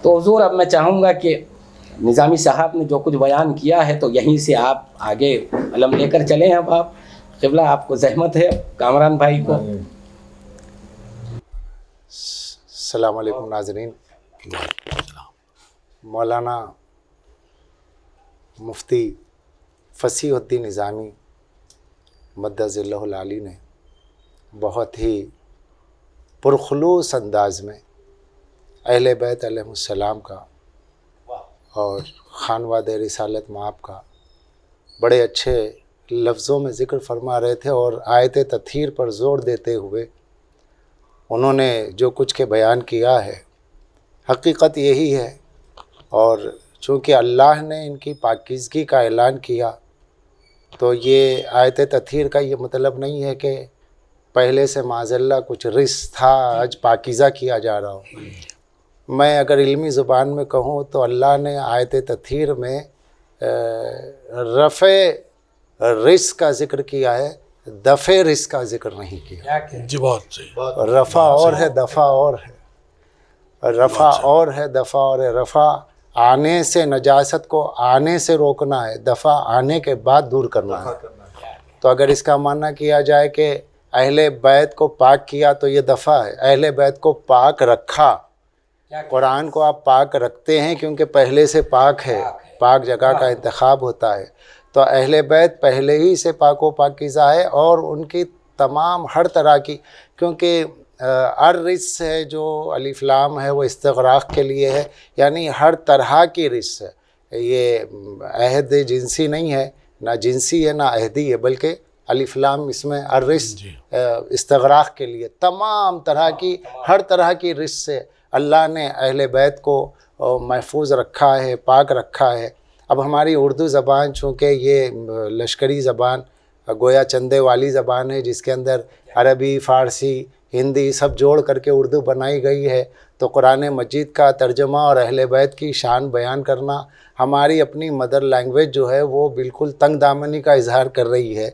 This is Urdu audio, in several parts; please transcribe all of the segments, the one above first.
تو حضور اب میں چاہوں گا کہ نظامی صاحب نے جو کچھ بیان کیا ہے تو یہیں سے آپ آگے علم لے کر چلیں. اب آپ قبلہ آپ کو زحمت ہے کامران بھائی کو. السلام علیکم ناظرین. مولانا مفتی فصیح الدین نظامی مدّ ظلہ العالی نے بہت ہی پرخلوص انداز میں اہل بیت علیہ السلام کا اور خانوادہ رسالت مآب کا بڑے اچھے لفظوں میں ذکر فرما رہے تھے، اور آیت تطہیر پر زور دیتے ہوئے انہوں نے جو کچھ کے بیان کیا ہے حقیقت یہی ہے. اور چونکہ اللہ نے ان کی پاکیزگی کا اعلان کیا تو یہ آیت تطہیر کا یہ مطلب نہیں ہے کہ پہلے سے معاذاللہ کچھ رس تھا آج پاکیزہ کیا جا رہا ہو. میں اگر علمی زبان میں کہوں تو اللہ نے آیت تطہیر میں رفع رس کا ذکر کیا ہے، دفع رس کا ذکر نہیں کیا. جی بہت صحیح. رفع اور ہے، دفع اور ہے. رفع اور ہے، دفع اور ہے. رفع آنے سے، نجاست کو آنے سے روکنا ہے، دفع آنے کے بعد دور کرنا ہے. تو اگر اس کا معنی کیا جائے کہ اہل بیت کو پاک کیا تو یہ دفع ہے. اہل بیت کو پاک رکھا، قرآن کو آپ پاک رکھتے ہیں کیونکہ پہلے سے پاک ہے، پاک جگہ کا انتخاب ہوتا ہے. تو اہل بیت پہلے ہی سے پاک و پاکیزہ ہے، اور ان کی تمام ہر طرح کی، کیونکہ الرس ہے جو الف لام ہے وہ استغراق کے لیے ہے، یعنی ہر طرح کی رس ہے. یہ عہد جنسی نہیں ہے، نہ جنسی ہے نہ عہدی ہے، بلکہ الف لام اس میں الرس استغراق کے لیے تمام طرح کی، ہر طرح کی رس سے اللہ نے اہل بیت کو محفوظ رکھا ہے، پاک رکھا ہے. اب ہماری اردو زبان چونکہ یہ لشکری زبان گویا چندے والی زبان ہے، جس کے اندر عربی، فارسی، ہندی سب جوڑ کر کے اردو بنائی گئی ہے، تو قرآن مجید کا ترجمہ اور اہل بیت کی شان بیان کرنا ہماری اپنی مدر لینگویج جو ہے وہ بالکل تنگ دامنی کا اظہار کر رہی ہے.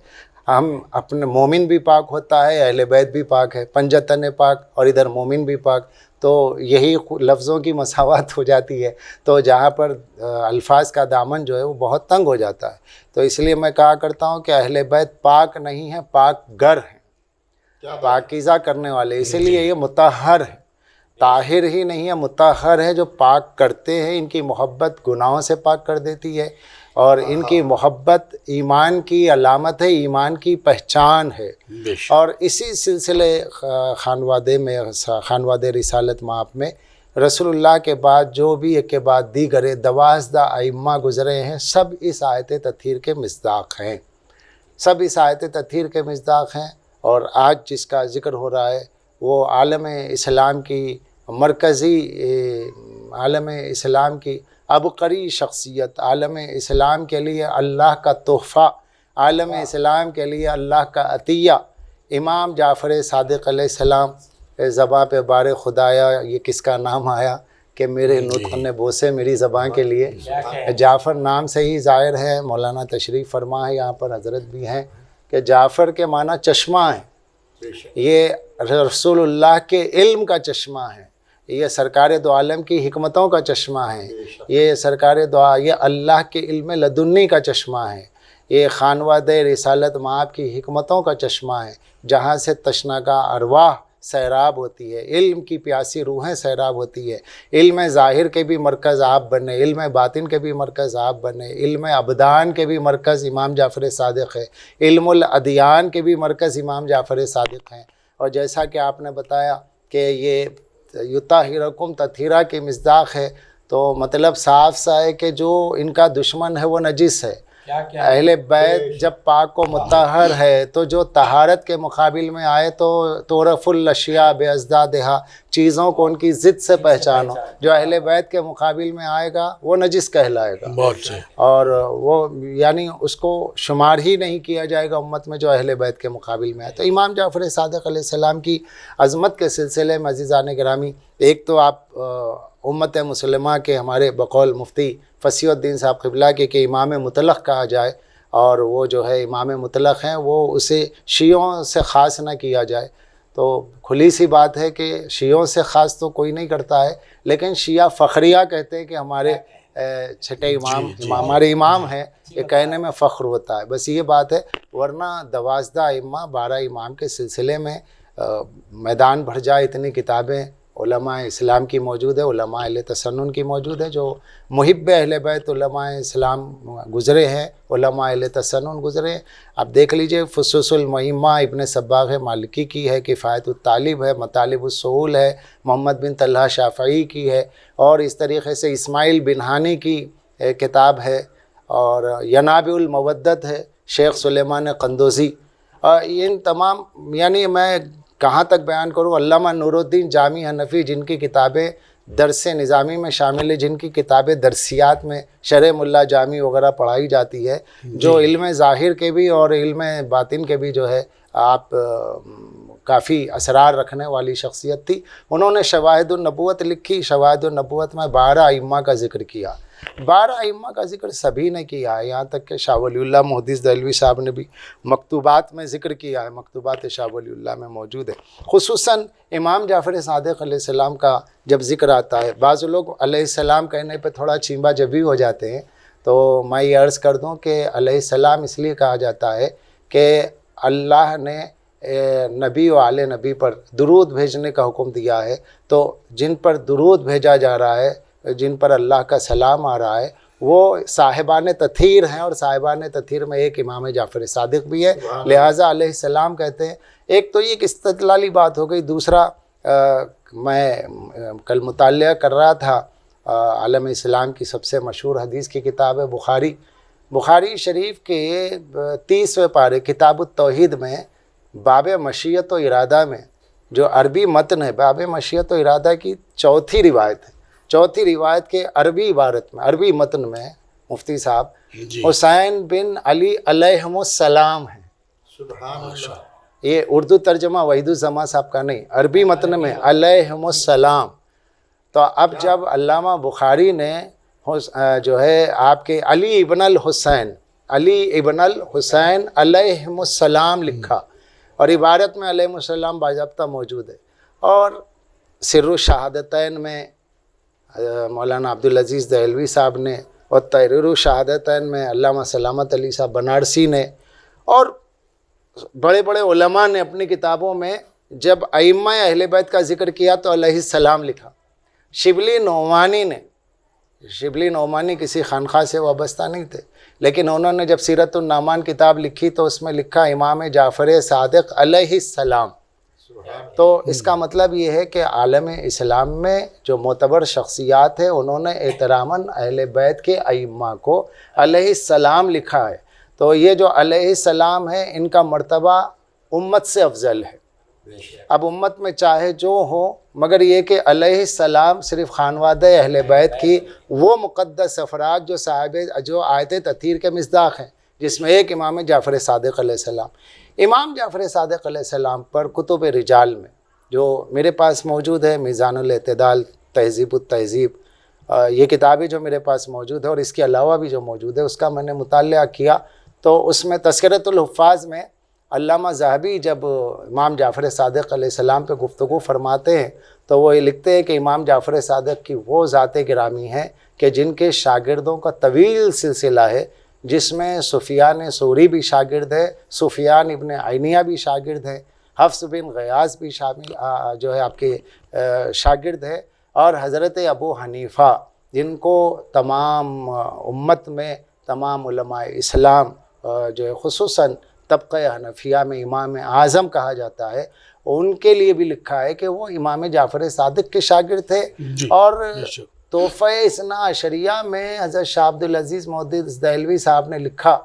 ہم اپنے مومن بھی پاک ہوتا ہے، اہل بیت بھی پاک ہے، پنجتن پاک اور ادھر مومن بھی پاک، تو یہی لفظوں کی مساوات ہو جاتی ہے. تو جہاں پر الفاظ کا دامن جو ہے وہ بہت تنگ ہو جاتا ہے. تو اس لیے میں کہا کرتا ہوں کہ اہل بیت پاک نہیں ہے، پاک گر ہیں، پاکیزہ کرنے والے. اسی لیے یہ مطہر ہے، طاہر ہی نہیں ہے، مطہر ہے. جو پاک کرتے ہیں ان کی محبت گناہوں سے پاک کر دیتی ہے، اور ان کی محبت ایمان کی علامت ہے، ایمان کی پہچان ہے. اور اسی سلسلے خانوادہ رسالت مآب میں رسول اللہ کے بعد جو بھی ایک کے بعد دیگر 12 ائمہ گزرے ہیں، سب اس آیت تطہیر کے مصداق ہیں، سب اس آیت تطہیر کے مصداق ہیں. اور آج جس کا ذکر ہو رہا ہے وہ عالم اسلام کی مرکزی، عالم اسلام کی عبقری شخصیت، عالم اسلام کے لیے اللہ کا تحفہ، عالم اسلام کے لیے اللہ کا عطیہ، امام جعفر صادق علیہ السلام. زباں پہ بار خدایا یہ کس کا نام آیا کہ میرے نطق نے بوسے میری زباں کے لیے. جعفر نام سے ہی ظاہر ہے، مولانا تشریف فرما ہے، یہاں پر حضرت بھی ہیں، کہ جعفر کے معنی چشمہ ہے. یہ رسول اللہ کے علم کا چشمہ ہے، یہ سرکار دو عالم کی حکمتوں کا چشمہ ہے، یہ سرکار دو، یہ اللہ کے علم لدنی کا چشمہ ہے، یہ خانوادہ رسالت مآب کی حکمتوں کا چشمہ ہے، جہاں سے تشنگاہ ارواح سیراب ہوتی ہے، علم کی پیاسی روحیں سیراب ہوتی ہے. علم ظاہر کے بھی مرکز آپ بنے، علم باطن کے بھی مرکز آپ بنے، علم ابدان کے بھی مرکز امام جعفر صادق ہے، علم الادیان کے بھی مرکز امام جعفر صادق ہیں. اور جیسا کہ آپ نے بتایا کہ یہ یطہرکم تطہیرا کی مصداق ہے، تو مطلب صاف سا ہے کہ جو ان کا دشمن ہے وہ نجس ہے. اہل بیت جب پاک و مطہر ہے تو جو طہارت کے مقابل میں آئے تو تعرف الاشیاء بازدادہا، چیزوں کو ان کی ضد سے پہچانو. جو اہل بیت کے مقابل میں آئے گا وہ نجس کہلائے گا، اور وہ یعنی اس کو شمار ہی نہیں کیا جائے گا امت میں جو اہل بیت کے مقابل میں آئے. تو امام جعفر صادق علیہ السلام کی عظمت کے سلسلے میں عزیزان گرامی، ایک تو آپ امت مسلمہ کے ہمارے بقول مفتی فصیح الدین صاحب قبلہ کے امام مطلق کہا جائے، اور وہ جو ہے امام مطلق ہیں، وہ اسے شیعوں سے خاص نہ کیا جائے. تو کھلی سی بات ہے کہ شیعوں سے خاص تو کوئی نہیں کرتا ہے، لیکن شیعہ فخریہ کہتے ہیں کہ ہمارے چھٹے امام ہمارے امام ہیں، یہ کہنے میں فخر ہوتا ہے، بس یہ بات ہے، ورنہ 12 ائمہ 12 امام کے سلسلے میں میدان بھر جائے اتنی کتابیں علماء اسلام کی موجود ہے، علماء اہل تسنن کی موجود ہے، جو محب اہل بیت علماء اسلام گزرے ہیں، علماء اہل تسنن گزرے ہیں۔ آپ دیکھ لیجئے فصوص المہمہ ابن صباغ مالکی کی ہے، کفایت الطالب ہے، مطالب السہول ہے، محمد بن طلحہ شافعی کی ہے، اور اس طریقے سے اسماعیل بنہانی کی کتاب ہے، اور ینابع المودت ہے شیخ سلیمان قندوزی، اور ان تمام، یعنی میں کہاں تک بیان کروں، علامہ نور الدین جامی حنفی جن کی کتابیں درس نظامی میں شامل ہے، جن کی کتابیں درسیات میں شرح ملا جامی وغیرہ پڑھائی جاتی ہے، جو علم ظاہر کے بھی اور علم باطن کے بھی جو ہے آپ کافی اسرار رکھنے والی شخصیت تھی۔ انہوں نے شواہد النبوت لکھی، شواہد النبوت میں 12 ائمہ کا ذکر کیا، 12 ائمہ کا ذکر سبھی نے کیا ہے، یہاں تک کہ شاہ ولی اللہ محدث دہلوی صاحب نے بھی مکتوبات میں ذکر کیا ہے، مکتوبات شاہ ولی اللہ میں موجود ہے۔ خصوصاً امام جعفر صادق علیہ السلام کا جب ذکر آتا ہے، بعض لوگ علیہ السلام کہنے پہ تھوڑا چیمبا جبی ہو جاتے ہیں، تو میں یہ عرض کر دوں کہ علیہ السلام اس لیے کہا جاتا ہے کہ اللہ نے نبی و آل نبی پر درود بھیجنے کا حکم دیا ہے، تو جن پر درود بھیجا جا رہا ہے، جن پر اللہ کا سلام آ رہا ہے، وہ صاحبان تطہیر ہیں، اور صاحبان تطہیر میں ایک امام جعفر صادق بھی ہے، لہٰذا علیہ السلام کہتے ہیں۔ ایک تو یہ ایک استدلالی بات ہو گئی، دوسرا میں کل مطالعہ کر رہا تھا عالم اسلام کی سب سے مشہور حدیث کی کتاب ہے بخاری شریف کے 30ویں پارے کتاب التوحید میں باب مشیت و ارادہ میں جو عربی متن ہے، باب مشیت و ارادہ کی چوتھی روایت ہے، چوتھی روایت کے عربی عبارت میں، عربی متن میں مفتی صاحب حسین بن علی علیہم السلام ہیں۔ سبحان اللہ۔ یہ اردو ترجمہ وحید الزماں صاحب کا نہیں، عربی متن میں علیہم السلام۔ تو اب جب علامہ بخاری نے جو ہے آپ کے علی ابن الحسین علیہم السلام لکھا، اور عبارت میں علیہ السلام باضابطہ موجود ہے، اور سر الشہادتین میں مولانا عبدالعزیز دہلوی صاحب نے، اور تحریر الشہادتین میں علامہ سلامت علی صاحب بنارسی نے، اور بڑے بڑے علماء نے اپنی کتابوں میں جب ائمہ اہل بیت کا ذکر کیا تو علیہ السلام لکھا۔ شبلی نعمانی کسی خانقاہ سے وابستہ نہیں تھے، لیکن انہوں نے جب سیرت النعمان کتاب لکھی تو اس میں لکھا امام جعفر صادق علیہ السلام۔ تو اس کا مطلب یہ ہے کہ عالم اسلام میں جو معتبر شخصیات ہیں، انہوں نے احتراماً اہل بیت کے ائمہ کو علیہ السلام لکھا ہے، تو یہ جو علیہ السلام ہے ان کا مرتبہ امت سے افضل ہے۔ اب امت میں چاہے جو ہو، مگر یہ کہ علیہ السلام صرف خانوادہ اہل بیت کی وہ مقدس افراد جو آیت تطہیر کے مصداق ہیں، جس میں ایک امام جعفر صادق علیہ السلام۔ امام جعفر صادق علیہ السلام پر کتب رجال میں جو میرے پاس موجود ہے، میزان الاعتدال، تہذیب التہذیب، یہ کتابیں جو میرے پاس موجود ہے، اور اس کے علاوہ بھی جو موجود ہے، اس کا میں نے مطالعہ کیا، تو اس میں تذکرۃ الحفاظ میں علامہ ذہبی جب امام جعفر صادق علیہ السلام پہ گفتگو فرماتے ہیں تو وہ یہ لکھتے ہیں کہ امام جعفر صادق کی وہ ذات گرامی ہے کہ جن کے شاگردوں کا طویل سلسلہ ہے، جس میں سفیان ثوری بھی شاگرد ہے، سفیان ابن عینیہ بھی شاگرد ہے، حفص بن غیاث بھی شامل جو ہے آپ کے شاگرد ہے، اور حضرت ابو حنیفہ جن کو تمام امت میں تمام علماء اسلام جو ہے خصوصاً طبقہ حنفیہ میں امام اعظم کہا جاتا ہے، ان کے لیے بھی لکھا ہے کہ وہ امام جعفر صادق کے شاگرد تھے۔ اور تحفہ اثنا عشریہ میں حضرت شاہ عبدالعزیز محدث دہلوی صاحب نے لکھا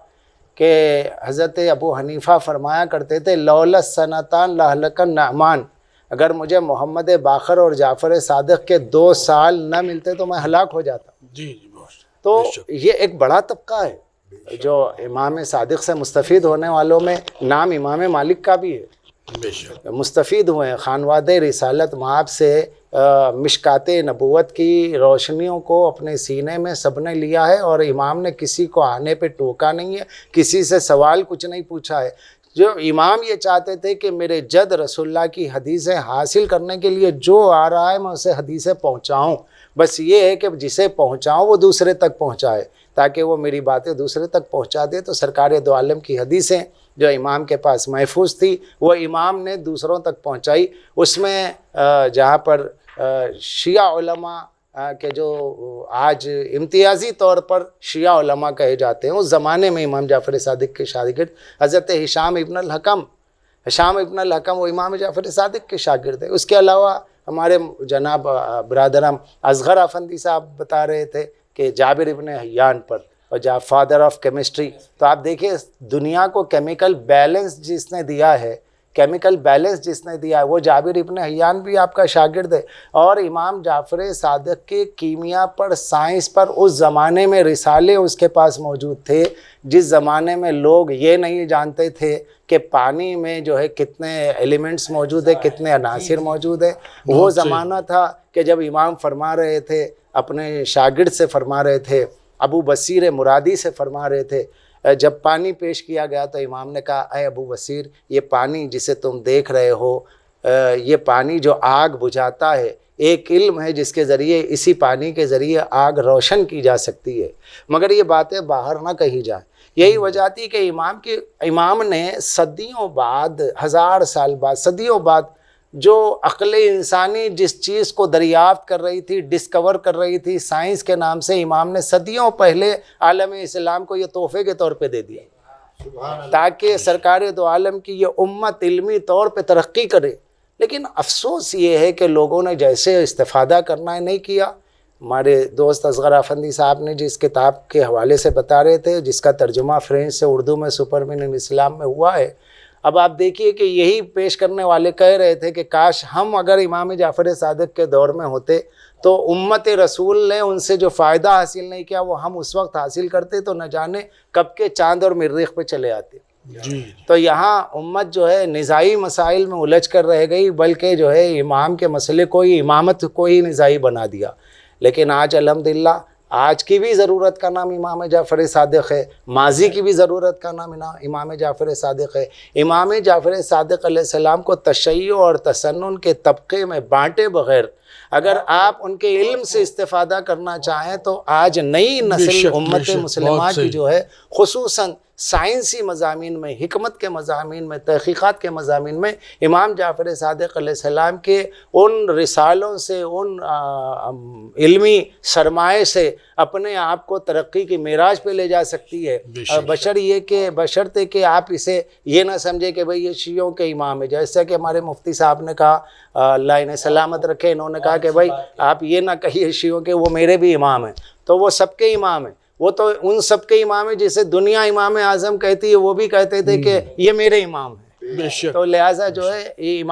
کہ حضرت ابو حنیفہ فرمایا کرتے تھے لولا سنتان لہلک النعمان، اگر مجھے محمد باقر اور جعفر صادق کے 2 سال نہ ملتے تو میں ہلاک ہو جاتا۔ تو یہ ایک بڑا طبقہ ہے جو امام صادق سے مستفید ہونے والوں میں نام امام مالک کا بھی ہے، مستفید ہوئے ہیں۔ خانوادہ رسالت مآب سے مشکات نبوت کی روشنیوں کو اپنے سینے میں سب نے لیا ہے، اور امام نے کسی کو آنے پہ ٹوکا نہیں ہے، کسی سے سوال کچھ نہیں پوچھا ہے۔ جو امام یہ چاہتے تھے کہ میرے جد رسول اللہ کی حدیثیں حاصل کرنے کے لیے جو آ رہا ہے میں اسے حدیثیں پہنچاؤں، بس یہ ہے کہ جسے پہنچاؤں وہ دوسرے تک پہنچائے، تاکہ وہ میری باتیں دوسرے تک پہنچا دے۔ تو سرکار دو عالم کی حدیثیں جو امام کے پاس محفوظ تھی وہ امام نے دوسروں تک پہنچائی۔ اس میں جہاں پر شیعہ علماء کہ جو آج امتیازی طور پر شیعہ علماء کہے جاتے ہیں، اس زمانے میں امام جعفر صادق کے شاگرد حضرت ہشام ابن الحکم وہ امام جعفر صادق کے شاگرد ہیں۔ اس کے علاوہ ہمارے جناب برادرم اصغر افندی صاحب بتا رہے تھے کہ جابر ابن حیان پر، اور فادر آف کیمسٹری۔ تو آپ دیکھیں دنیا کو کیمیکل بیلنس جس نے دیا ہے، وہ جابر ابن حیان بھی آپ کا شاگرد ہے۔ اور امام جعفر صادق کے کیمیا پر، سائنس پر اس زمانے میں رسالے اس کے پاس موجود تھے، جس زمانے میں لوگ یہ نہیں جانتے تھے کہ پانی میں جو ہے کتنے ایلیمنٹس موجود ہیں، کتنے عناصر موجود ہیں۔ وہ زمانہ تھا کہ جب امام فرما رہے تھے، اپنے شاگرد سے فرما رہے تھے، ابو بصیر مرادی سے فرما رہے تھے، جب پانی پیش کیا گیا تو امام نے کہا اے ابو بصیر، یہ پانی جسے تم دیکھ رہے ہو، یہ پانی جو آگ بجھاتا ہے، ایک علم ہے جس کے ذریعے، اسی پانی کے ذریعے آگ روشن کی جا سکتی ہے، مگر یہ باتیں باہر نہ کہی جائیں۔ یہی وجہ تھی کہ امام نے صدیوں بعد، ہزار سال بعد، صدیوں بعد جو عقل انسانی جس چیز کو دریافت کر رہی تھی، ڈسکور کر رہی تھی سائنس کے نام سے، امام نے صدیوں پہلے عالم اسلام کو یہ تحفے کے طور پہ دے دیا تاکہ سرکار دو عالم کی یہ امت علمی طور پہ ترقی کرے۔ لیکن افسوس یہ ہے کہ لوگوں نے جیسے استفادہ کرنا ہے نہیں کیا۔ ہمارے دوست اصغر افندی صاحب نے جس کتاب کے حوالے سے بتا رہے تھے، جس کا ترجمہ فرینچ سے اردو میں سپرمین اسلام میں ہوا ہے، اب آپ دیکھیے کہ یہی پیش کرنے والے کہہ رہے تھے کہ کاش ہم اگر امام جعفر صادق کے دور میں ہوتے تو امت رسول نے ان سے جو فائدہ حاصل نہیں کیا وہ ہم اس وقت حاصل کرتے تو نہ جانے کب کے چاند اور مریخ پہ چلے آتے۔ تو یہاں امت جو ہے نزاعی مسائل میں الجھ کر رہ گئی، بلکہ جو ہے امام کے مسئلے کو ہی، امامت کو ہی نزاعی بنا دیا۔ لیکن آج الحمدللہ آج کی بھی ضرورت کا نام امام جعفر صادق ہے، ماضی کی بھی ضرورت کا نام امام جعفر صادق ہے۔ امام جعفر صادق علیہ السلام کو تشیع اور تسنن کے طبقے میں بانٹے بغیر اگر آپ ان کے علم سے استفادہ کرنا چاہیں تو آج نئی نسل امت مسلمہ کی جو ہے خصوصاً سائنسی مضامین میں، حکمت کے مضامین میں، تحقیقات کے مضامین میں امام جعفر صادق علیہ السلام کے ان رسالوں سے، ان علمی سرمایے سے اپنے آپ کو ترقی کی معراج پہ لے جا سکتی ہے۔ بشرطے کہ آپ اسے یہ نہ سمجھے کہ بھئی یہ شیعوں کے امام ہے، جیسا کہ ہمارے مفتی صاحب نے کہا، اللہ انہیں سلامت رکھے، انہوں نے کہا کہ بھئی آپ یہ نہ کہیے شیعوں کے، وہ میرے بھی امام ہیں۔ تو وہ سب کے امام ہیں، وہ تو ان سب کے امام ہیں جسے دنیا امام اعظم کہتی ہے، وہ بھی کہتے تھے کہ یہ میرے امام ہیں۔ تو لہٰذا جو ہے یہ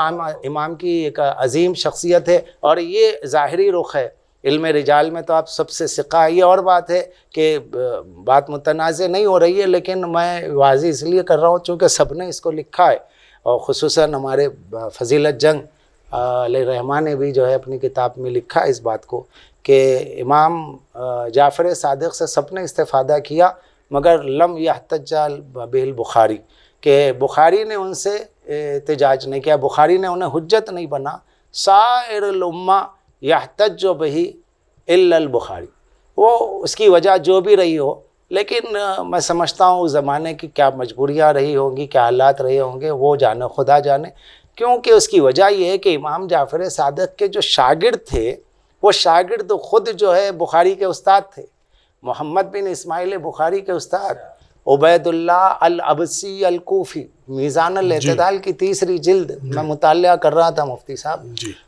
امام کی ایک عظیم شخصیت ہے، اور یہ ظاہری رخ ہے۔ علم رجال میں تو آپ سب سے ثقہ۔ یہ اور بات ہے کہ بات متنازع نہیں ہو رہی ہے، لیکن میں واضح اس لیے کر رہا ہوں چونکہ سب نے اس کو لکھا ہے، اور خصوصاً ہمارے فضیلت جنگ علیہ الرحمٰن نے بھی جو ہے اپنی کتاب میں لکھا ہے اس بات کو کہ امام جعفر صادق سے سب نے استفادہ کیا، مگر لم یحتج بہ البخاری، کہ بخاری نے ان سے احتجاج نہیں کیا، بخاری نے انہیں حجت نہیں بنا۔ سائر الامہ یحتج بہ الا البخاری، وہ اس کی وجہ جو بھی رہی ہو، لیکن میں سمجھتا ہوں اس زمانے کی کیا مجبوریاں رہی ہوں گی، کیا حالات رہے ہوں گے، وہ جانے خدا جانے، کیونکہ اس کی وجہ یہ ہے کہ امام جعفر صادق کے جو شاگرد تھے، وہ شاگرد خود جو ہے بخاری کے استاد تھے، محمد بن اسماعیل بخاری کے استاد، عبید اللہ العبسی الکوفی، میزان الاعتدال کی 3 جلد میں مطالعہ کر رہا تھا مفتی صاحب،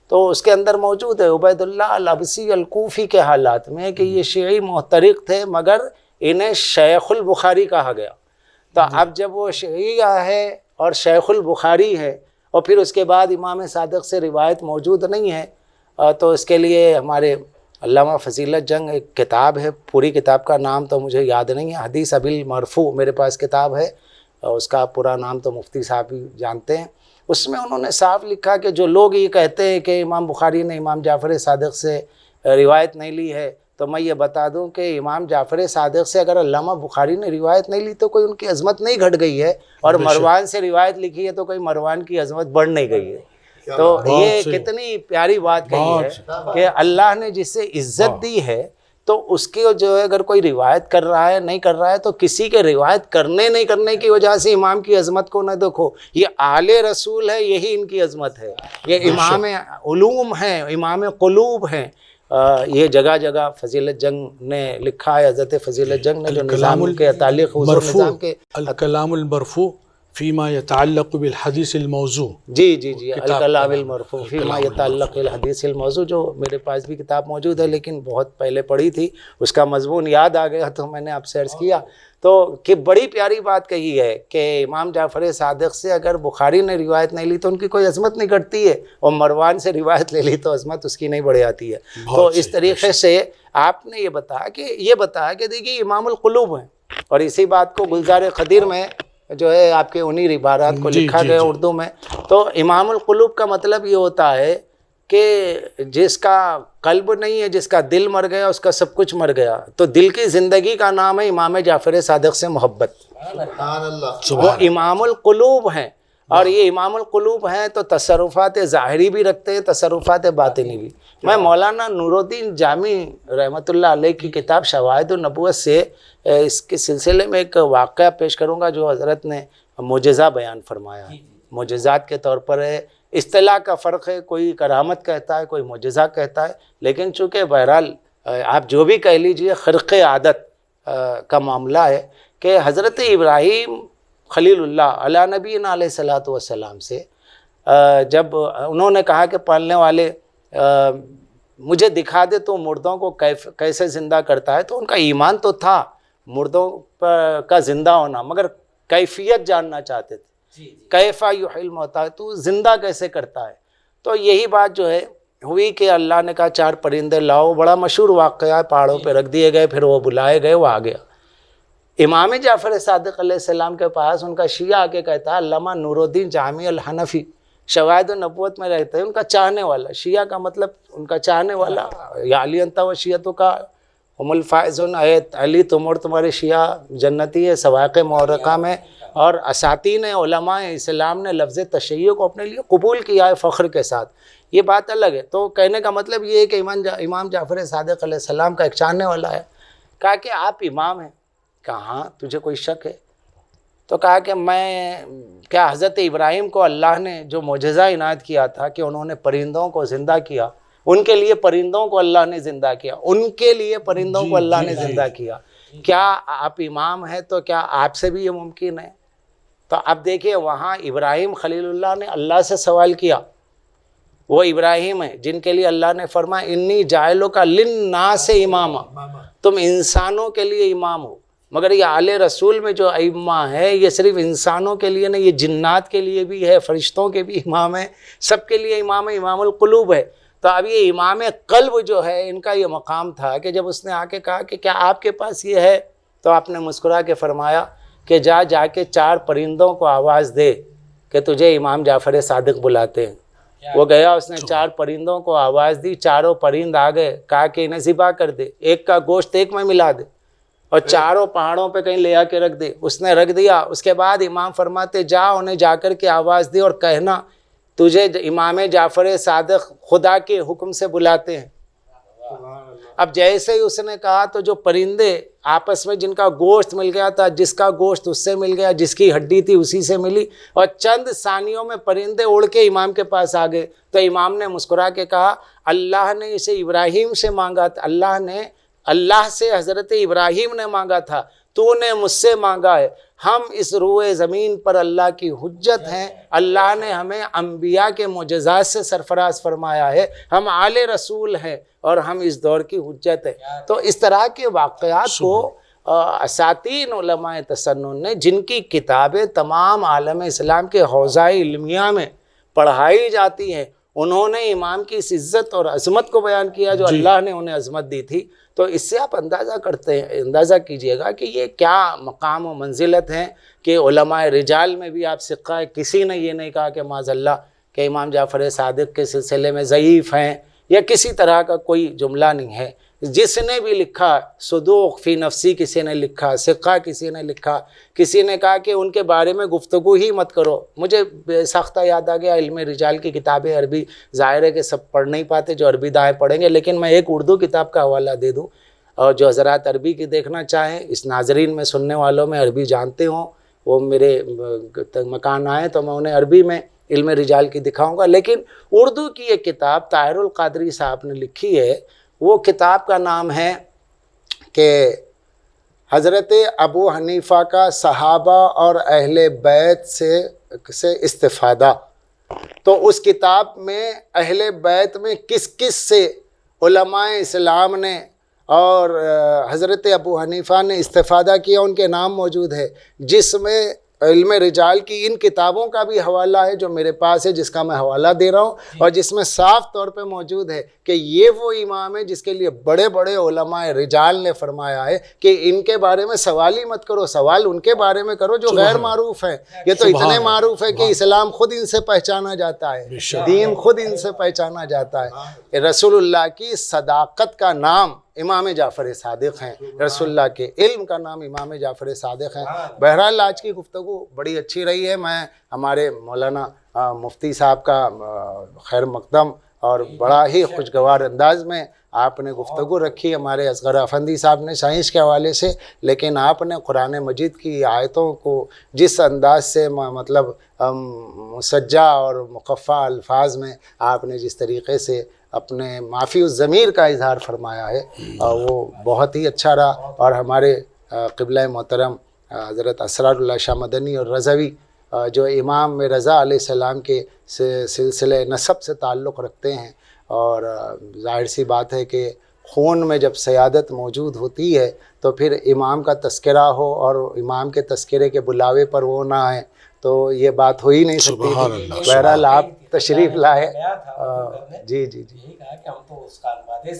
تو اس کے اندر موجود ہے عبید اللہ العبسی الکوفی کے حالات میں کہ یہ شیعی محترق تھے، مگر انہیں شیخ البخاری کہا گیا۔ تو اب جب وہ شیعہ ہے اور شیخ البخاری ہے، اور پھر اس کے بعد امام صادق سے روایت موجود نہیں ہے، تو اس کے لیے ہمارے علامہ فضیلت جنگ ایک کتاب ہے، پوری کتاب کا نام تو مجھے یاد نہیں ہے، حدیث ابی المرفوع میرے پاس کتاب ہے، اس کا پورا نام تو مفتی صاحب بھی جانتے ہیں۔ اس میں انہوں نے صاف لکھا کہ جو لوگ یہ کہتے ہیں کہ امام بخاری نے امام جعفر صادق سے روایت نہیں لی ہے تو میں یہ بتا دوں کہ امام جعفر صادق سے اگر علامہ بخاری نے روایت نہیں لی تو کوئی ان کی عظمت نہیں گھٹ گئی ہے، اور مروان سے روایت لکھی ہے تو کوئی مروان کی عظمت بڑھ نہیں گئی ہے۔ تو یہ کتنی پیاری بات کہی ہے کہ اللہ نے جسے عزت دی ہے تو اس کی جو ہے اگر کوئی روایت کر رہا ہے نہیں کر رہا ہے تو کسی کے روایت کرنے نہیں کرنے کی وجہ سے امام کی عظمت کو نہ دیکھو، یہ آل رسول ہے، یہی ان کی عظمت ہے، یہ امام علوم ہیں، امام قلوب ہیں۔ یہ جگہ جگہ فضیلت جنگ نے لکھا ہے، حضرت فضیلت جنگ نے جو نظام کے تعلق نظام کے الکلام المرفوع فیما یتعلق بالحدیث الموضوع، جی الکلام المرفوع فیما یتعلق بالحدیث الموضوع، جو میرے پاس بھی کتاب موجود ہے لیکن بہت پہلے پڑھی تھی، اس کا مضمون یاد آ گیا تو میں نے آپ سے عرض کیا۔ تو کہ بڑی پیاری بات کہی ہے کہ امام جعفر صادق سے اگر بخاری نے روایت نہیں لی تو ان کی کوئی عظمت نہیں گھٹتی ہے، اور مروان سے روایت لے لی تو عظمت اس کی نہیں بڑھ جاتی ہے۔ تو اس طریقے سے آپ نے یہ بتایا کہ دیکھیے امام القلوب ہیں، اور اسی بات کو گلزار قدیر میں جو ہے آپ کے انہی عبارات کو لکھا گیا اردو میں۔ تو امام القلوب کا مطلب یہ ہوتا ہے کہ جس کا قلب نہیں ہے، جس کا دل مر گیا اس کا سب کچھ مر گیا۔ تو دل کی زندگی کا نام ہے امام جعفر صادق سے محبت، وہ امام القلوب ہیں۔ اور یہ امام القلوب ہیں تو تصرفات ظاہری بھی رکھتے ہیں، تصرفات باطنی بھی۔ میں مولانا نور الدین جامی رحمۃ اللہ علیہ کی کتاب شواہد النبوت سے اس کے سلسلے میں ایک واقعہ پیش کروں گا جو حضرت نے معجزہ بیان فرمایا ہے۔ معجزات کے طور پر ہے، اصطلاح کا فرق ہے، کوئی کرامت کہتا ہے، کوئی معجزہ کہتا ہے، لیکن چونکہ بہرحال آپ جو بھی کہہ لیجئے خرق عادت کا معاملہ ہے کہ حضرت ابراہیم خلیل اللہ علیہ نبینا علیہ الصلوۃ والسلام سے جب انہوں نے کہا کہ پالنے والے مجھے دکھا دے تو مردوں کو کیسے زندہ کرتا ہے، تو ان کا ایمان تو تھا مردوں کا زندہ ہونا، مگر کیفیت جاننا چاہتے تھے، کیفا یحیی الموتی، تو زندہ کیسے کرتا ہے۔ تو یہی بات جو ہے ہوئی کہ اللہ نے کہا 4 پرندے لاؤ، بڑا مشہور واقعہ ہے، پہاڑوں پہ رکھ دیے گئے، پھر وہ بلائے گئے، وہ آ گیا۔ امام جعفر صادق علیہ السلام کے پاس ان کا شیعہ آ کے کہتا ہے، علامہ نور الدین جامی الحنفی شواہد النبوت میں رہتے ہیں، ان کا چاہنے والا، شیعہ کا مطلب ان کا چاہنے والا، یا علی انت و شیعتوں کا ہم الفائزون، اے علی تم اور تمہارے شیعہ جنتی ہے، سواق مورقہ میں۔ اور اساتین علماء اسلام نے لفظ تشیع کو اپنے لیے قبول کیا ہے فخر کے ساتھ، یہ بات الگ ہے۔ تو کہنے کا مطلب یہ ہے کہ امام جعفر صادق علیہ السلام کا ایک چاہنے والا ہے، کہا کہ آپ امام ہیں، کہا ہاں تجھے کوئی شک ہے؟ تو کہا کہ کیا حضرت ابراہیم کو اللہ نے جو معجزہ عنایت کیا تھا کہ انہوں نے پرندوں کو زندہ کیا، ان کے لیے پرندوں کو اللہ نے زندہ کیا، ان کے لیے پرندوں کو اللہ نے زندہ کیا، کیا آپ امام ہیں تو کیا آپ سے بھی یہ ممکن ہے؟ تو اب دیکھیے وہاں ابراہیم خلیل اللہ نے اللہ سے سوال کیا، وہ ابراہیم ہیں جن کے لیے اللہ نے فرمایا انی جاعلک للناس اماما، تم انسانوں کے لیے امام ہو۔ مگر یہ آل رسول میں جو ائمہ ہے یہ صرف انسانوں کے لیے نہیں، یہ جنات کے لیے بھی ہے، فرشتوں کے بھی امام ہے، سب کے لیے امام ہے، امام القلوب ہے۔ تو اب یہ امام قلب جو ہے ان کا یہ مقام تھا کہ جب اس نے آ کے کہا کہ کیا آپ کے پاس یہ ہے، تو آپ نے مسکرا کے فرمایا کہ جا کے 4 پرندوں کو آواز دے کہ تجھے امام جعفر صادق بلاتے ہیں۔ وہ گیا، اس نے 4 پرندوں کو آواز دی، 4 پرند آ گئے، کہا کہ انہیں ذبح کر دے، ایک کا گوشت ایک میں ملا دے، اور 4 پہاڑوں پہ کہیں لے آ کے رکھ دے۔ اس نے رکھ دیا۔ اس کے بعد امام فرماتے جا انہیں جا کر کے آواز دے اور کہنا تجھے امام جعفر صادق خدا کے حکم سے بلاتے ہیں۔ اب جیسے ہی اس نے کہا تو جو پرندے آپس میں جن کا گوشت مل گیا تھا، جس کا گوشت اس سے مل گیا، جس کی ہڈی تھی اسی سے ملی، اور چند ثانیوں میں پرندے اڑ کے امام کے پاس آ گئے۔ تو امام نے مسکرا کے کہا اللہ نے اسے ابراہیم سے مانگا تھا، اللہ سے حضرت ابراہیم نے مانگا تھا، تو نے مجھ سے مانگا ہے۔ ہم اس روئے زمین پر اللہ کی حجت ہیں، اللہ نے ہمیں انبیاء کے معجزات سے سرفراز فرمایا ہے، ہم آل رسول ہیں اور ہم اس دور کی حجت ہیں۔ تو اس طرح کے واقعات کو اساتین علماء تسنن نے، جن کی کتابیں تمام عالم اسلام کے حوزہ علمیہ میں پڑھائی جاتی ہیں، انہوں نے امام کی اس عزت اور عظمت کو بیان کیا جو اللہ نے انہیں عظمت دی تھی۔ تو اس سے آپ اندازہ کیجئے گا کہ یہ کیا مقام و منزلت ہیں کہ علماء رجال میں بھی آپ سکہ ہے، کسی نے یہ نہیں کہا کہ معاذ اللہ کہ امام جعفر صادق کے سلسلے میں ضعیف ہیں یا کسی طرح کا کوئی جملہ نہیں ہے۔ جس نے بھی لکھا، صدوق فی نفسی کسی نے لکھا، ثقہ کسی نے لکھا، کسی نے کہا کہ ان کے بارے میں گفتگو ہی مت کرو. مجھے ساختہ یاد آ گیا علم رجال کی کتابیں عربی، ظاہر ہے کہ سب پڑھ نہیں پاتے جو عربی دائیں پڑھیں گے، لیکن میں ایک اردو کتاب کا حوالہ دے دوں، اور جو حضرات عربی کی دیکھنا چاہیں، اس ناظرین میں سننے والوں میں عربی جانتے ہوں، وہ میرے مکان آئیں تو میں انہیں عربی میں علم رجال کی دکھاؤں گا. لیکن اردو کی ایک کتاب طاہر القادری صاحب نے لکھی ہے، وہ کتاب کا نام ہے کہ حضرت ابو حنیفہ کا صحابہ اور اہل بیت سے استفادہ. تو اس کتاب میں اہل بیت میں کس کس سے علماء اسلام نے اور حضرت ابو حنیفہ نے استفادہ کیا ان کے نام موجود ہے، جس میں علم رجال کی ان کتابوں کا بھی حوالہ ہے جو میرے پاس ہے، جس کا میں حوالہ دے رہا ہوں، اور جس میں صاف طور پہ موجود ہے کہ یہ وہ امام ہے جس کے لیے بڑے بڑے علماء رجال نے فرمایا ہے کہ ان کے بارے میں سوال ہی مت کرو، سوال ان کے بارے میں کرو جو غیر معروف ہیں. یہ تو اتنے معروف ہے کہ اسلام خود ان سے پہچانا جاتا ہے، دین خود ان سے پہچانا جاتا ہے. رسول اللہ کی صداقت کا نام امام جعفر صادق ہیں، رسول اللہ کے علم کا نام امام جعفر صادق ہیں. بہرحال آج کی گفتگو بڑی اچھی رہی ہے. میں ہمارے مولانا مفتی صاحب کا خیر مقدم اور بڑا ہی خوشگوار انداز میں آپ نے گفتگو رکھی. ہمارے اصغر افندی صاحب نے سائنس کے حوالے سے، لیکن آپ نے قرآن مجید کی آیتوں کو جس انداز سے مطلب مسجع اور مقفع الفاظ میں آپ نے جس طریقے سے اپنے معافی الضمیر کا اظہار فرمایا ہے وہ بہت ہی اچھا رہا. اور ہمارے قبلہ محترم حضرت اسرار اللہ شاہ مدنی اور رضوی جو امام رضا علیہ السلام کے سلسلہ نسب سے تعلق رکھتے ہیں، اور ظاہر سی بات ہے کہ خون میں جب سیادت موجود ہوتی ہے تو پھر امام کا تذکرہ ہو اور امام کے تذکرے کے بلاوے پر وہ نہ آئے تو یہ بات ہو ہی نہیں سکتی. بہرحال آپ تشریف لائے. جی جی جی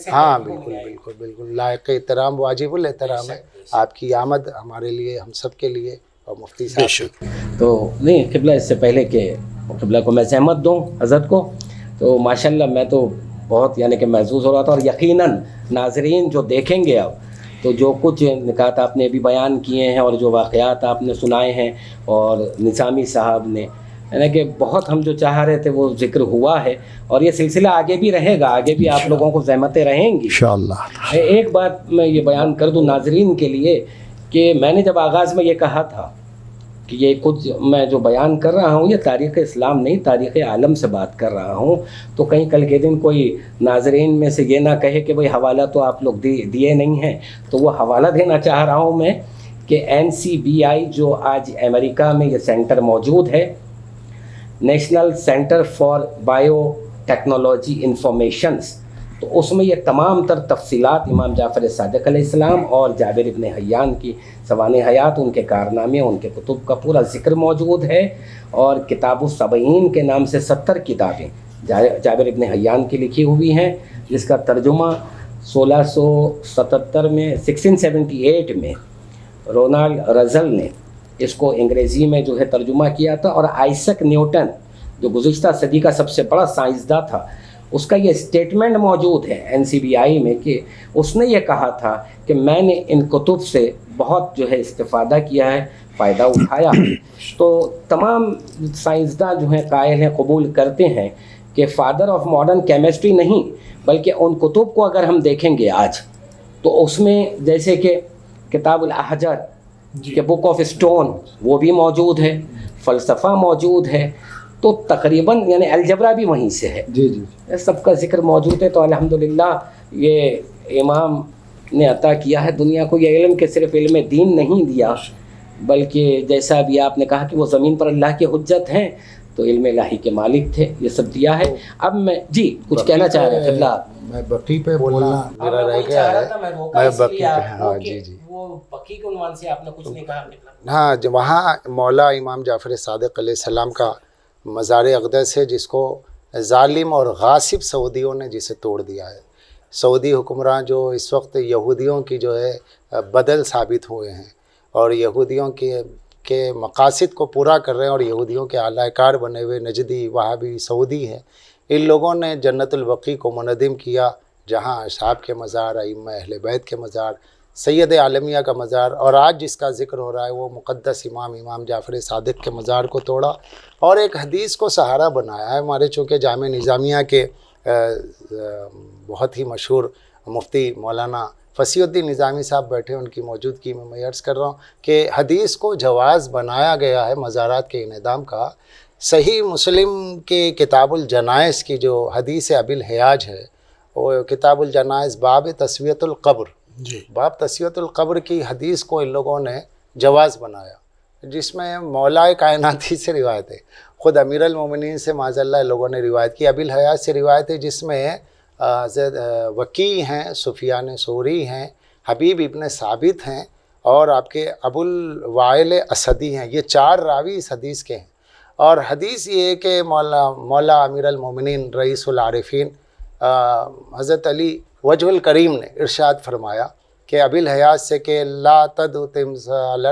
ہاں بالکل بالکل بالکل لائق احترام واجب الاحترام ہے. آپ کی آمد ہمارے لیے، ہم سب کے لیے، اور مفتی صاحب تو نہیں قبلہ، اس سے پہلے کہ قبلہ کو میں زحمت دوں حضرت کو، تو ماشاءاللہ میں تو بہت یعنی کہ محظوظ ہو رہا تھا. اور یقیناً ناظرین جو دیکھیں گے اب تو جو کچھ نکات آپ نے بھی بیان کیے ہیں اور جو واقعات آپ نے سنائے ہیں، اور نظامی صاحب نے یعنی کہ بہت ہم جو چاہ رہے تھے وہ ذکر ہوا ہے، اور یہ سلسلہ آگے بھی رہے گا، آگے بھی آپ لوگوں کو زحمتیں رہیں گی انشاءاللہ. ایک بات میں یہ بیان کر دوں ناظرین کے لیے کہ میں نے جب آغاز میں یہ کہا تھا کہ یہ کچھ میں جو بیان کر رہا ہوں یہ تاریخ اسلام نہیں، تاریخ عالم سے بات کر رہا ہوں، تو کہیں کل کے دن کوئی ناظرین میں سے یہ نہ کہے کہ بھئی حوالہ تو آپ لوگ دیے نہیں ہیں. تو وہ حوالہ دینا چاہ رہا ہوں میں کہ NCBI جو آج امریکہ میں یہ سینٹر موجود ہے، national centre for bio technology informations, تو اس میں یہ تمام تر تفصیلات امام جعفر صادق علیہ السلام اور جابر ابن حیان کی سوانح حیات، ان کے کارنامے، ان کے کتب کا پورا ذکر موجود ہے. اور کتاب السبعین کے نام سے 70 کتابیں جابر ابن حیان کی لکھی ہوئی ہیں، جس کا ترجمہ 1677 میں 1678 میں رونالڈ رزل نے اس کو انگریزی میں جو ہے ترجمہ کیا تھا. اور آئیسک نیوٹن جو گزشتہ صدی کا سب سے بڑا سائنسداں تھا، اس کا یہ اسٹیٹمنٹ موجود ہے NCBI میں کہ اس نے یہ کہا تھا کہ میں نے ان کتب سے بہت جو ہے استفادہ کیا ہے، فائدہ اٹھایا. تو تمام سائنسداں جو ہیں قائل ہیں، قبول کرتے ہیں کہ فادر آف ماڈرن کیمسٹری نہیں، بلکہ ان کتب کو اگر ہم دیکھیں گے آج تو اس میں جیسے کہ کتاب الاحجار کہ بک آف اسٹون وہ بھی موجود ہے، فلسفہ موجود ہے، تو تقریباً یعنی الجبرا بھی وہیں سے ہے. جی جی سب کا ذکر موجود ہے. تو الحمدللہ یہ امام نے عطا کیا ہے دنیا کو یہ علم، کہ صرف علم دین نہیں دیا، بلکہ جیسا بھی آپ نے کہا کہ وہ زمین پر اللہ کی حجت ہیں، تو علم الہی کے مالک تھے، یہ سب دیا ہے. اب میں جی کچھ کہنا چاہ رہے ہیں قبلہ. میں بقی پہ بولنا میرا رہ گیا ہے. میں بقی پہ، ہاں جی جی وہ بقی کے عنوان سے آپ نے کچھ نہیں کہا. ہاں جو وہاں مولا امام جعفر صادق علیہ السلام کا مزار اقدس ہے، جس کو ظالم اور غاصب سعودیوں نے جسے توڑ دیا ہے. سعودی حکمراں جو اس وقت یہودیوں کی جو ہے بدل ثابت ہوئے ہیں اور یہودیوں کے مقاصد کو پورا کر رہے ہیں، اور یہودیوں کے اعلی کار بنے ہوئے نجدی وہابی سعودی ہیں. ان لوگوں نے جنت البقیع کو منہدم کیا جہاں اصحاب کے مزار، ائمہ اہل بیت کے مزار، سید عالمیہ کا مزار، اور آج جس کا ذکر ہو رہا ہے وہ مقدس امام جعفر صادق کے مزار کو توڑا اور ایک حدیث کو سہارا بنایا ہے۔ ہمارے چونکہ جامع نظامیہ کے بہت ہی مشہور مفتی مولانا فصیح الدین نظامی صاحب بیٹھے، ان کی موجودگی میں عرض کر رہا ہوں کہ حدیث کو جواز بنایا گیا ہے مزارات کے انہدام کا۔ صحیح مسلم کے کتاب الجنائز کی جو حدیث ابی الحیاج ہے، وہ کتاب الجنائز باب تسویۃ القبر، جی باب تسویۃ القبر کی حدیث کو ان لوگوں نے جواز بنایا، جس میں مولا کائناتی سے روایت ہے، خود امیر المومنین سے معاذ اللہ لوگوں نے روایت کی، ابی الحیاج سے روایت ہے، جس میں وکیع ہیں، سفیان ثوری ہیں، حبیب ابن ثابت ہیں اور آپ کے ابو الوائل اسدی ہیں۔ یہ 4 راوی اس حدیث کے ہیں۔ اور حدیث یہ ہے کہ مولا امیر المومنین رئیس العارفین حضرت علی وجہ الکریم نے ارشاد فرمایا کہ ابی الحیاج سے کہ لا تدعو تمثالا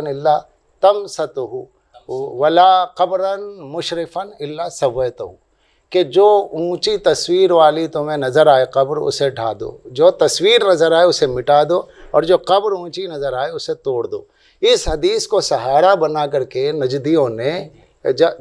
الا تمسطہ ولا قبرا مشرفا الا سویتہ، کہ جو اونچی تصویر والی تمہیں نظر آئے قبر اسے ڈھا دو، جو تصویر نظر آئے اسے مٹا دو، اور جو قبر اونچی نظر آئے اسے توڑ دو۔ اس حدیث کو سہارا بنا کر کے نجدیوں نے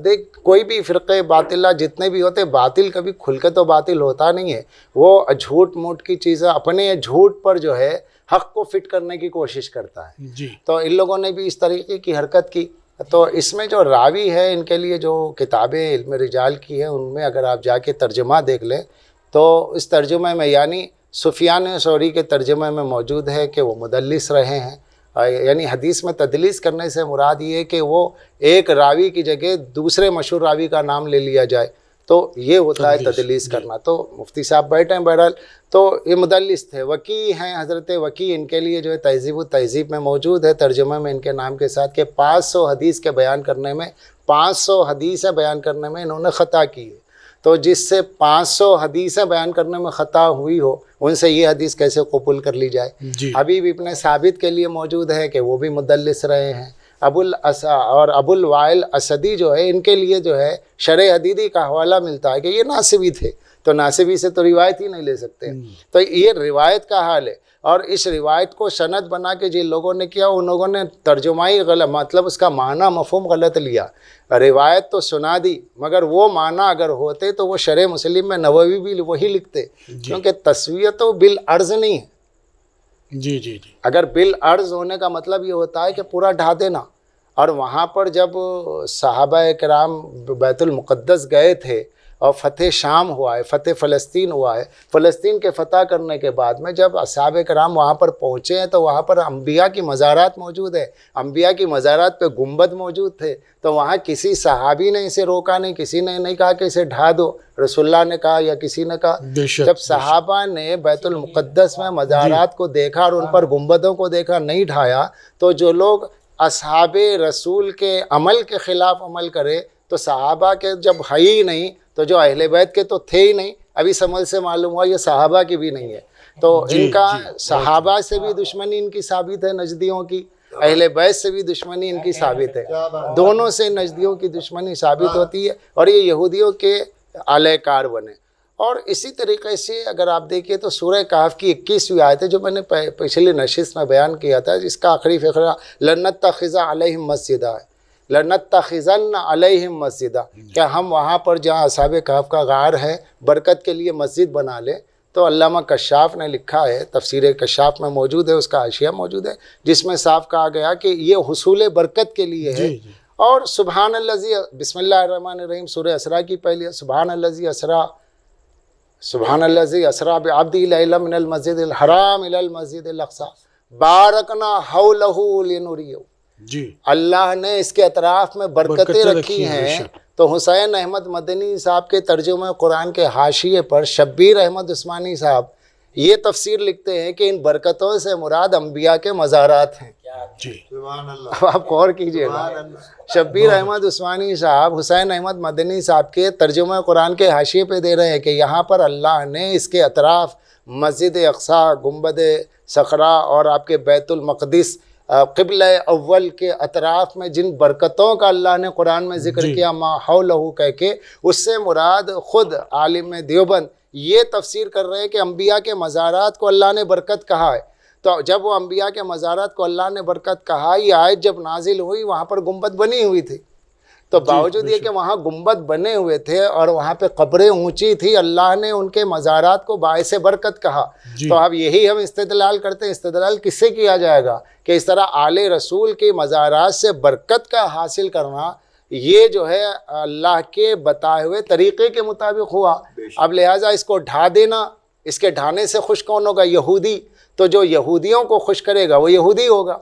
دیکھ، کوئی بھی فرقے باطلہ جتنے بھی ہوتے، باطل کبھی کھل کے تو باطل ہوتا نہیں ہے، وہ جھوٹ موٹ کی چیزیں اپنے جھوٹ پر جو ہے حق کو فٹ کرنے کی کوشش کرتا ہے۔ جی تو ان لوگوں نے بھی اس طریقے کی حرکت کی۔ تو اس میں جو راوی ہے، ان کے لیے جو کتابیں علم رجال کی ہیں، ان میں اگر آپ جا کے ترجمہ دیکھ لیں تو اس ترجمے میں یعنی سفیان ثوری کے ترجمے میں موجود ہے کہ وہ مدلس رہے ہیں، یعنی حدیث میں تدلیس کرنے سے مراد یہ ہے کہ وہ ایک راوی کی جگہ دوسرے مشہور راوی کا نام لے لیا جائے، تو یہ ہوتا ہے تدلیس کرنا۔ تو مفتی صاحب بیٹھے ہیں بہرحال، تو یہ مدلس تھے۔ وکیع ہیں حضرت وکیع، ان کے لیے جو ہے تہذیب التہذیب میں موجود ہے ترجمہ میں ان کے نام کے ساتھ کہ 500 حدیث کے بیان کرنے میں، 500 حدیثیں بیان کرنے میں انہوں نے خطا کی ہے۔ تو جس سے 500 حدیثیں بیان کرنے میں خطا ہوئی ہو، ان سے یہ حدیث کیسے قبول کر لی جائے؟ جی حبیب ابن ثابت کے لیے موجود ہے کہ وہ بھی مدلس رہے ہیں۔ ابو الوائل اسدی جو ہے، ان کے لیے جو ہے شرح حدیدی کا حوالہ ملتا ہے کہ یہ ناصبی تھے، تو ناصبی سے تو روایت ہی نہیں لے سکتے۔ تو یہ روایت کا حال ہے، اور اس روایت کو سند بنا کے جن لوگوں نے کیا، ان لوگوں نے ترجمائی غلط، مطلب اس کا معنی مفہوم غلط لیا۔ روایت تو سنا دی، مگر وہ معنی اگر ہوتے تو وہ شرح مسلم میں نووی بھی وہی لکھتے، کیونکہ تسویت و بالعرض نہیں ہے۔ جی جی جی اگر بالعرض ہونے کا مطلب یہ ہوتا ہے کہ پورا ڈھا دینا۔ اور وہاں پر جب صحابہ کرام بیت المقدس گئے تھے اور فتح شام ہوا ہے، فتح فلسطین ہوا ہے، فلسطین کے فتح کرنے کے بعد میں جب اصحاب کرام وہاں پر پہنچے ہیں تو وہاں پر انبیاء کی مزارات موجود ہے، انبیاء کی مزارات پہ گنبد موجود تھے، تو وہاں کسی صحابی نے اسے روکا نہیں، کسی نے نہیں کہا کہ اسے ڈھا دو، رسول اللہ نے کہا یا کسی نے کہا۔ بے شک جب صحابہ نے بیت المقدس میں مزارات کو دیکھا اور ان پر گنبدوں کو دیکھا، نہیں ڈھایا، تو جو لوگ اصحاب رسول کے عمل کے خلاف عمل کرے، تو صحابہ کے جب ہے ہی نہیں تو جو اہل بیت کے تو تھے ہی نہیں۔ ابھی سمجھ سے معلوم ہوا یہ صحابہ کی بھی نہیں ہے، تو ان کا صحابہ سے بھی دشمنی ان کی ثابت ہے، نجدیوں کی، اہل بیت سے بھی دشمنی ان کی ثابت ہے، دونوں سے نجدیوں کی دشمنی ثابت ہوتی ہے، اور یہ یہودیوں کے اعلی کار بنے۔ اور اسی طریقے سے اگر آپ دیکھیں تو سورہ کہف کی 21ویں آیت ہے، جو میں نے پچھلی نشست میں بیان کیا تھا، جس کا آخری فقرہ لَنَتَّخِذَ عَلَيْهِمْ مَسْجِدًا ہے، لَنَتَّخِذَنَّ عَلَيْهِمْ مَسْجِدًا، کیا ہم وہاں پر جہاں اصحاب کہف کا غار ہے برکت کے لیے مسجد بنا لیں؟ تو علامہ کشاف نے لکھا ہے، تفسیر کشاف میں موجود ہے، اس کا حاشیہ موجود ہے، جس میں صاف کہا گیا کہ یہ حصول برکت کے لیے ہے۔ اور سبحان الذی، بسم اللہ الرحمن الرحیم، سورہ اسراء کی پہلی، سبحان الذی اسریٰ، سبحان الذی اسریٰ بعبدہ لیلا من المسجد الحرام الی المسجد الاقصی بارکنا حولہ لنریہ۔ جی اللہ نے اس کے اطراف میں برکتیں رکھی ہیں۔ تو حسین احمد مدنی صاحب کے ترجمہ قرآن کے حاشیے پر شبیر احمد عثمانی صاحب یہ تفسیر لکھتے ہیں کہ ان برکتوں سے مراد انبیاء کے مزارات ہیں۔ جی اب آپ غور کیجئے گا، شبیر احمد عثمانی صاحب حسین احمد مدنی صاحب کے ترجمہ قرآن کے حاشیے پہ دے رہے ہیں کہ یہاں پر اللہ نے اس کے اطراف مسجد اقصی، گنبد صخرہ اور آپ کے بیت المقدس قبلہ اول کے اطراف میں جن برکتوں کا اللہ نے قرآن میں ذکر کیا ما حولہ کہہ کے، اس سے مراد خود عالم دیوبند یہ تفسیر کر رہے ہیں کہ انبیاء کے مزارات کو اللہ نے برکت کہا ہے۔ تو جب وہ انبیاء کے مزارات کو اللہ نے برکت کہا، یہ آیت جب نازل ہوئی وہاں پر گنبد بنی ہوئی تھی، تو باوجود یہ کہ وہاں گنبد بنے ہوئے تھے اور وہاں پہ قبریں اونچی تھی، اللہ نے ان کے مزارات کو باعث برکت کہا۔ تو اب یہی ہم استدلال کرتے ہیں۔ استدلال کس سے کیا جائے گا کہ اس طرح آل رسول کی مزارات سے برکت کا حاصل کرنا، یہ جو ہے اللہ کے بتائے ہوئے طریقے کے مطابق ہوا۔ اب لہٰذا اس کو ڈھا دینا، اس کے ڈھانے سے خوش کون ہوگا؟ یہودی۔ تو جو یہودیوں کو خوش کرے گا وہ یہودی ہوگا۔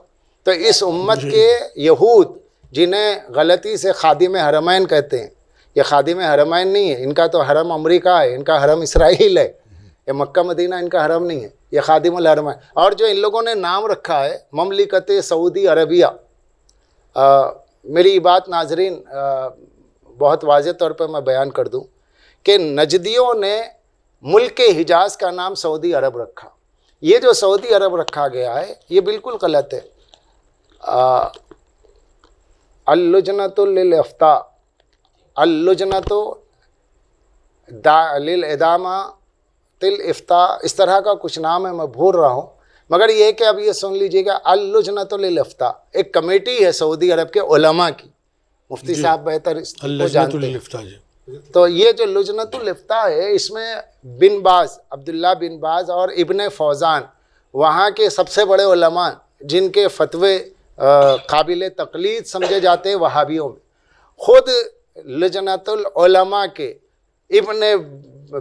تو اس امت کے یہود جنہیں غلطی سے خادم حرمین کہتے ہیں، یہ خادم حرمین نہیں ہے، ان کا تو حرم امریکہ ہے، ان کا حرم اسرائیل ہے، یہ مکہ مدینہ ان کا حرم نہیں ہے، یہ خادم الحرمین۔ اور جو ان لوگوں نے نام رکھا ہے مملکت سعودی عربیہ، میری بات ناظرین بہت واضح طور پر میں بیان کر دوں کہ نجدیوں نے ملک حجاز کا نام سعودی عرب رکھا۔ یہ جو سعودی عرب رکھا گیا ہے یہ بالکل غلط ہے۔ اللجنۃ للافتاء، اللجنۃ للادامہ الافتاء، اس طرح کا کچھ نام ہے، میں بھول رہا ہوں، مگر یہ کہ اب یہ سن لیجئے گا، اللجنۃ للافتاء ایک کمیٹی ہے سعودی عرب کے علماء کی، مفتی صاحب بہتر اس کو جانتے ہیں۔ تو یہ جو لجنۃ الافتاء ہے اس میں بن باز، عبداللہ بن باز اور ابن فوزان، وہاں کے سب سے بڑے علماء جن کے فتوے قابل تقلید سمجھے جاتے ہیں وہابیوں میں، خود لجنۃ العلماء کے ابن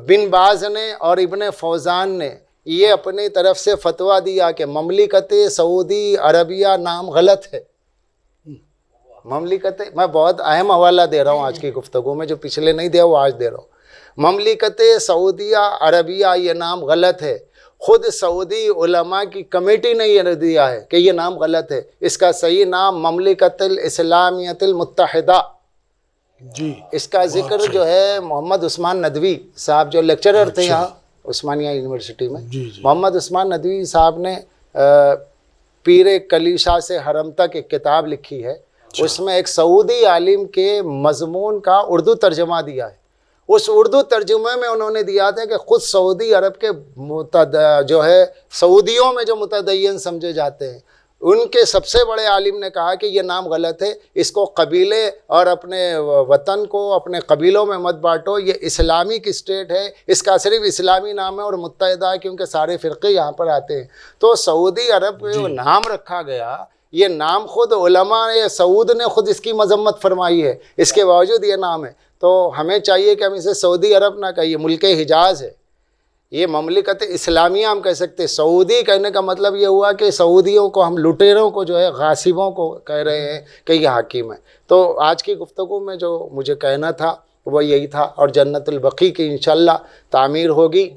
بن باز نے اور ابن فوزان نے یہ اپنی طرف سے فتویٰ دیا کہ مملکت سعودی عربیہ نام غلط ہے۔ مملکت، میں بہت اہم حوالہ دے رہا ہوں آج کی گفتگو میں، جو پچھلے نہیں دیا وہ آج دے رہا ہوں۔ مملکت سعودیہ عربیہ یہ نام غلط ہے، خود سعودی علماء کی کمیٹی نے یہ دیا ہے کہ یہ نام غلط ہے، اس کا صحیح نام مملکت الاسلامیت المتحدہ۔ جی، اس کا ذکر جو ہے محمد عثمان ندوی صاحب جو لیکچرر تھے یہاں عثمانیہ یونیورسٹی میں، محمد عثمان ندوی صاحب نے پیر کلیسا سے حرم تک ایک کتاب لکھی ہے، اس میں ایک سعودی عالم کے مضمون کا اردو ترجمہ دیا ہے۔ اس اردو ترجمے میں انہوں نے دیا تھا کہ خود سعودی عرب کے جو ہے سعودیوں میں جو متدین سمجھے جاتے ہیں، ان کے سب سے بڑے عالم نے کہا کہ یہ نام غلط ہے، اس کو قبیلے اور اپنے وطن کو اپنے قبیلوں میں مت بانٹو، یہ اسلامک اسٹیٹ ہے، اس کا صرف اسلامی نام ہے اور متحدہ ہے کیونکہ سارے فرقے یہاں پر آتے ہیں۔ تو سعودی عرب میں جو نام رکھا گیا، یہ نام خود علماء سعود نے خود اس کی مذمت فرمائی ہے، اس کے باوجود یہ نام ہے۔ تو ہمیں چاہیے کہ ہم اسے سعودی عرب نہ کہیے، ملک حجاز ہے، یہ مملکت اسلامیہ ہم کہہ سکتے ہیں۔ سعودی کہنے کا مطلب یہ ہوا کہ سعودیوں کو ہم لٹیروں کو جو ہے غاصبوں کو کہہ رہے ہیں کہ یہ حاکم ہے۔ تو آج کی گفتگو میں جو مجھے کہنا تھا وہ یہی تھا، اور جنت البقیع کی انشاءاللہ تعمیر ہوگی،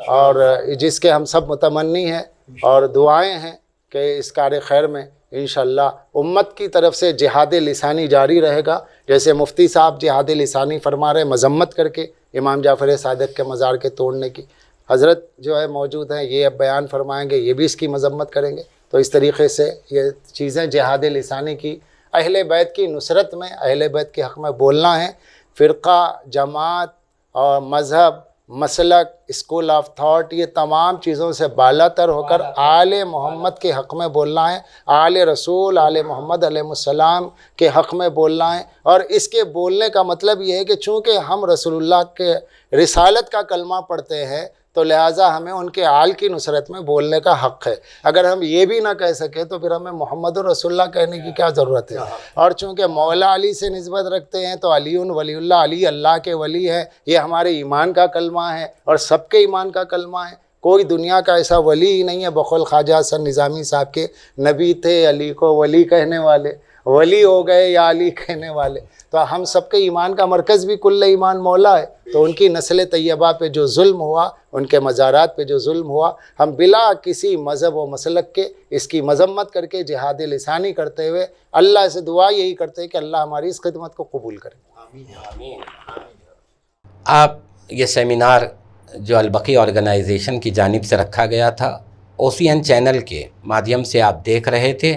اور جس کے ہم سب متمنی ہیں اور دعائیں ہیں کہ اس کار خیر میں انشاءاللہ امت کی طرف سے جہاد لسانی جاری رہے گا۔ جیسے مفتی صاحب جہاد لسانی فرما رہے، مذمت کر کے امام جعفر صادق کے مزار کے توڑنے کی، حضرت جو ہے موجود ہیں یہ اب بیان فرمائیں گے، یہ بھی اس کی مذمت کریں گے۔ تو اس طریقے سے یہ چیزیں جہاد لسانی کی، اہل بیت کی نصرت میں، اہل بیت کے حق میں بولنا ہے۔ فرقہ، جماعت اور مذہب، مسلک، اسکول آف تھاٹ، یہ تمام چیزوں سے بالا تر ہو کر آل محمد کے حق میں بولنا ہے، آل رسول، آل محمد علیہ السلام کے حق میں بولنا ہے۔ اور اس کے بولنے کا مطلب یہ ہے کہ چونکہ ہم رسول اللہ کے رسالت کا کلمہ پڑھتے ہیں تو لہٰذا ہمیں ان کے آل کی نصرت میں بولنے کا حق ہے۔ اگر ہم یہ بھی نہ کہہ سکیں تو پھر ہمیں محمد رسول اللہ کہنے کی کیا ضرورت ہے؟ اور چونکہ مولا علی سے نسبت رکھتے ہیں تو علی ولی اللہ، علی اللہ کے ولی ہے، یہ ہمارے ایمان کا کلمہ ہے اور سب کے ایمان کا کلمہ ہے۔ کوئی دنیا کا ایسا ولی ہی نہیں ہے بقول خواجہ حسن نظامی صاحب کے، نبی تھے علی کو ولی کہنے والے، ولی ہو گئے یا علی کہنے والے۔ تو ہم سب کے ایمان کا مرکز بھی کل ایمان مولا ہے۔ تو ان کی نسل طیبہ پہ جو ظلم ہوا، ان کے مزارات پہ جو ظلم ہوا، ہم بلا کسی مذہب و مسلک کے اس کی مذمت کر کے جہاد لسانی کرتے ہوئے اللہ سے دعا یہی کرتے ہیں کہ اللہ ہماری اس خدمت کو قبول کرے۔ آپ یہ سیمینار جو البقیع آرگنائزیشن کی جانب سے رکھا گیا تھا، OCN چینل کے مادھیم سے آپ دیکھ رہے تھے۔